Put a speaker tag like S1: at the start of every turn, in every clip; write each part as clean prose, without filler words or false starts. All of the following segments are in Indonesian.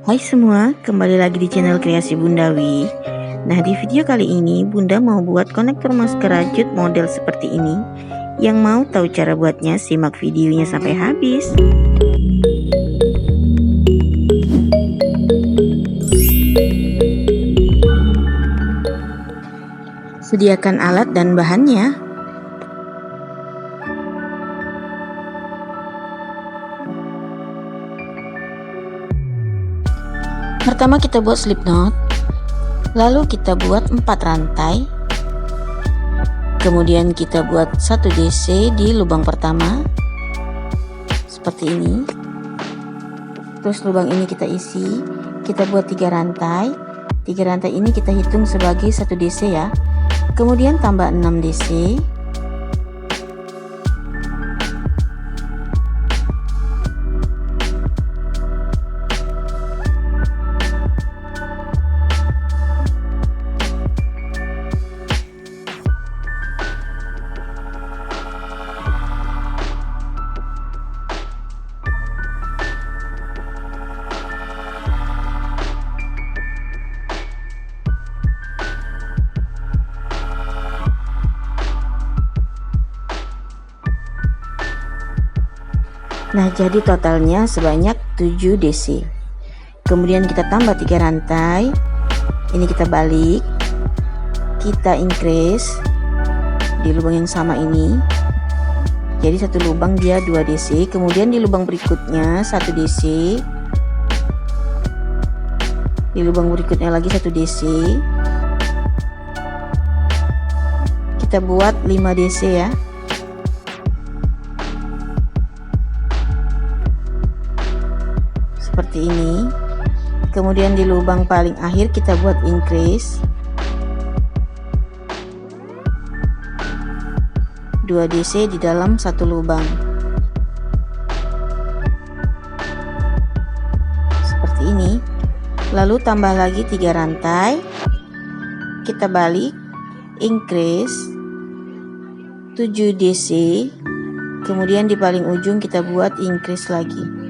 S1: Hai semua, kembali lagi di channel Kreasi Bundawi. Nah, di video kali ini Bunda mau buat konektor masker rajut model seperti ini. Yang mau tahu cara buatnya, simak videonya sampai habis. Sediakan alat dan bahannya. Pertama kita buat slip knot, lalu kita buat 4 rantai, kemudian kita buat 1 DC di lubang pertama seperti ini. Terus lubang ini kita isi, kita buat 3 rantai. 3 rantai ini kita hitung sebagai 1 DC ya. Kemudian tambah 6 DC. Nah, jadi totalnya sebanyak 7 DC. Kemudian kita tambah 3 rantai. Ini kita balik. Kita increase di lubang yang sama ini. Jadi satu lubang dia 2 DC. Kemudian di lubang berikutnya 1 DC. Di lubang berikutnya lagi 1 DC. Kita buat 5 DC ya. Seperti ini. Kemudian di lubang paling akhir kita buat increase 2 DC di dalam satu lubang seperti ini. Lalu tambah lagi 3 rantai, kita balik increase 7 DC, kemudian di paling ujung kita buat increase lagi.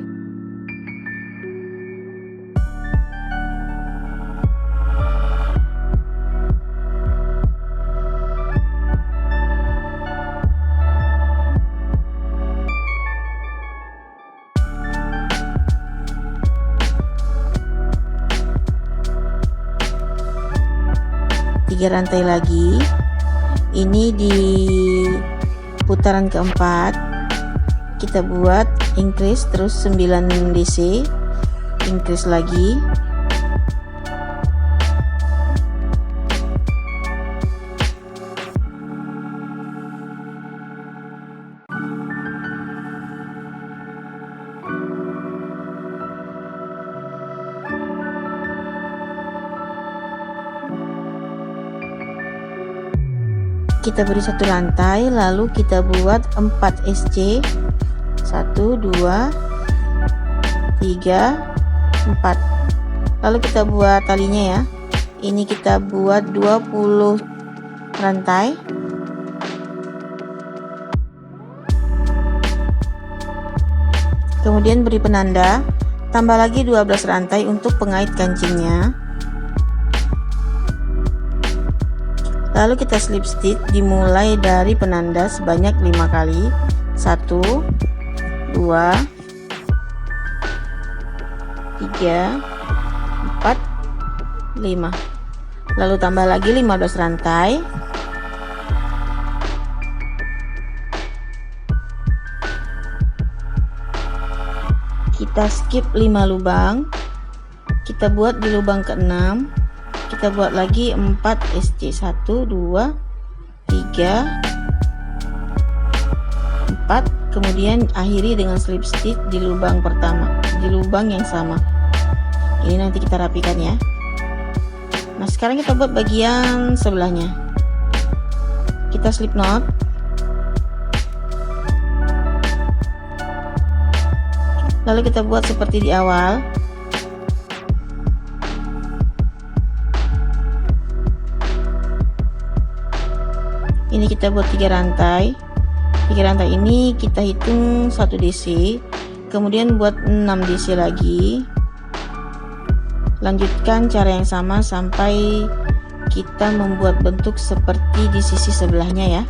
S1: Tiga rantai lagi. Ini di putaran keempat kita buat increase terus 9 DC, increase lagi. Kita beri 1 rantai, lalu kita buat 4 SC, 1 2 3 4, lalu kita buat talinya ya. Ini kita buat 20 rantai. Kemudian beri penanda, tambah lagi 12 rantai untuk pengait kancingnya. Lalu kita slip stitch dimulai dari penanda sebanyak 5 kali. 1 2 3 4 5. Lalu tambah lagi 15 rantai. Kita skip 5 lubang. Kita buat di lubang ke-6. Kita buat lagi 4 SC, 1 2 3 4, kemudian akhiri dengan slip stitch di lubang pertama, di lubang yang sama. Ini nanti kita rapikan ya. Nah, sekarang kita buat bagian sebelahnya. Kita slip knot. Lalu kita buat seperti di awal. Ini kita buat 3 rantai. 3 rantai ini kita hitung 1 DC, kemudian buat 6 DC lagi. Lanjutkan cara yang sama sampai kita membuat bentuk seperti di sisi sebelahnya ya.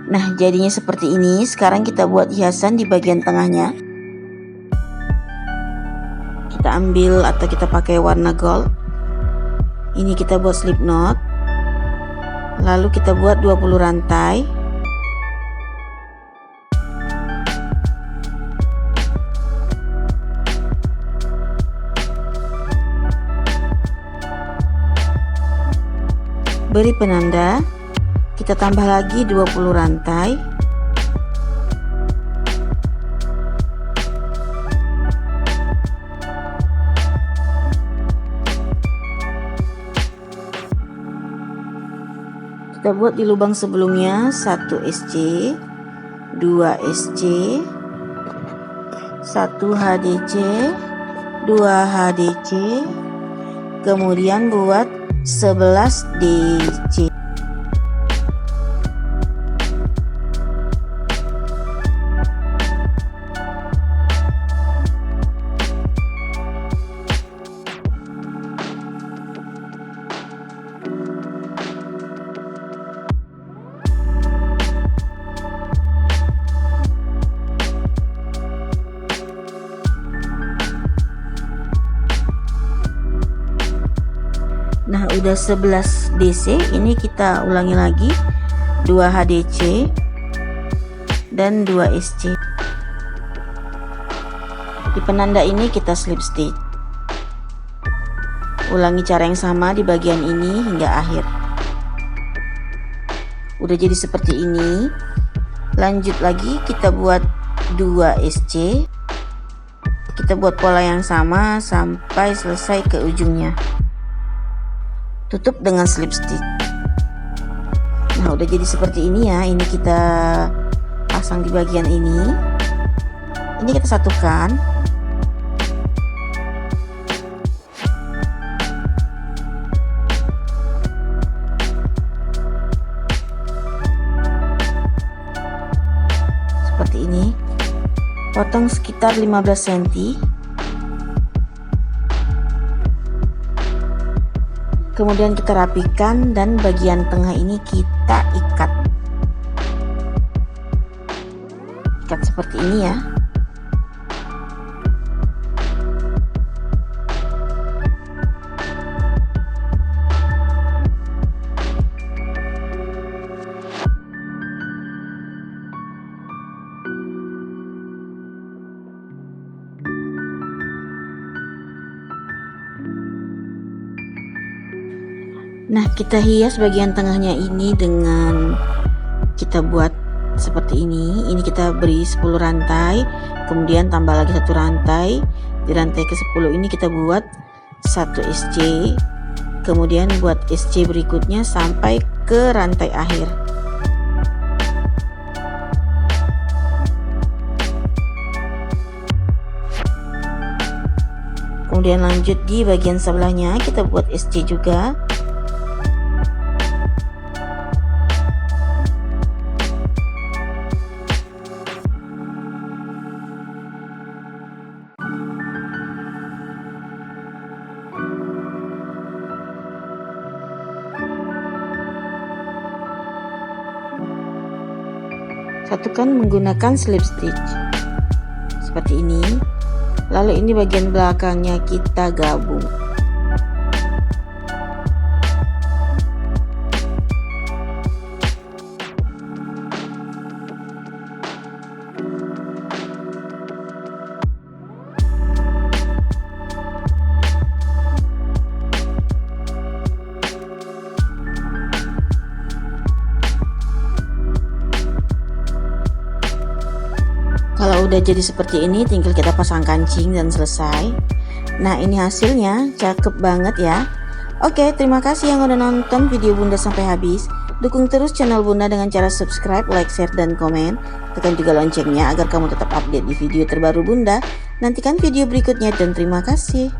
S1: Nah, jadinya seperti ini. Sekarang kita buat hiasan di bagian tengahnya. Kita ambil atau kita pakai warna gold. Ini kita buat slip knot. Lalu kita buat 20 rantai. Beri penanda. Kita tambah lagi 20 rantai. Kita buat di lubang sebelumnya 1 SC, 2 SC, 1 HDC, 2 HDC, kemudian buat 11 DC. Nah, udah 11 DC, ini kita ulangi lagi 2 HDC dan 2 SC. Di penanda ini kita slip stitch. Ulangi cara yang sama di bagian ini hingga akhir. Udah jadi seperti ini. Lanjut lagi, kita buat 2 SC. Kita buat pola yang sama sampai selesai ke ujungnya. Tutup dengan slip stitch. Nah, udah jadi seperti ini ya. Ini kita pasang di bagian ini. Ini kita satukan. Seperti ini. Potong sekitar 15 cm. Kemudian kita rapikan dan bagian tengah ini kita ikat. Ikat seperti ini ya. Nah, kita hias bagian tengahnya ini dengan kita buat seperti ini. Ini kita beri 10 rantai, kemudian tambah lagi 1 rantai. Di rantai ke-10 ini kita buat 1 SC, kemudian buat SC berikutnya sampai ke rantai akhir. Kemudian lanjut di bagian sebelahnya kita buat SC juga. Satukan menggunakan slip stitch seperti ini. Lalu ini bagian belakangnya kita gabung. Kalau udah jadi seperti ini, tinggal kita pasang kancing dan selesai. Nah, ini hasilnya, cakep banget ya. Oke, terima kasih yang udah nonton video Bunda sampai habis. Dukung terus channel Bunda dengan cara subscribe, like, share, dan komen. Tekan juga loncengnya agar kamu tetap update di video terbaru Bunda. Nantikan video berikutnya dan terima kasih.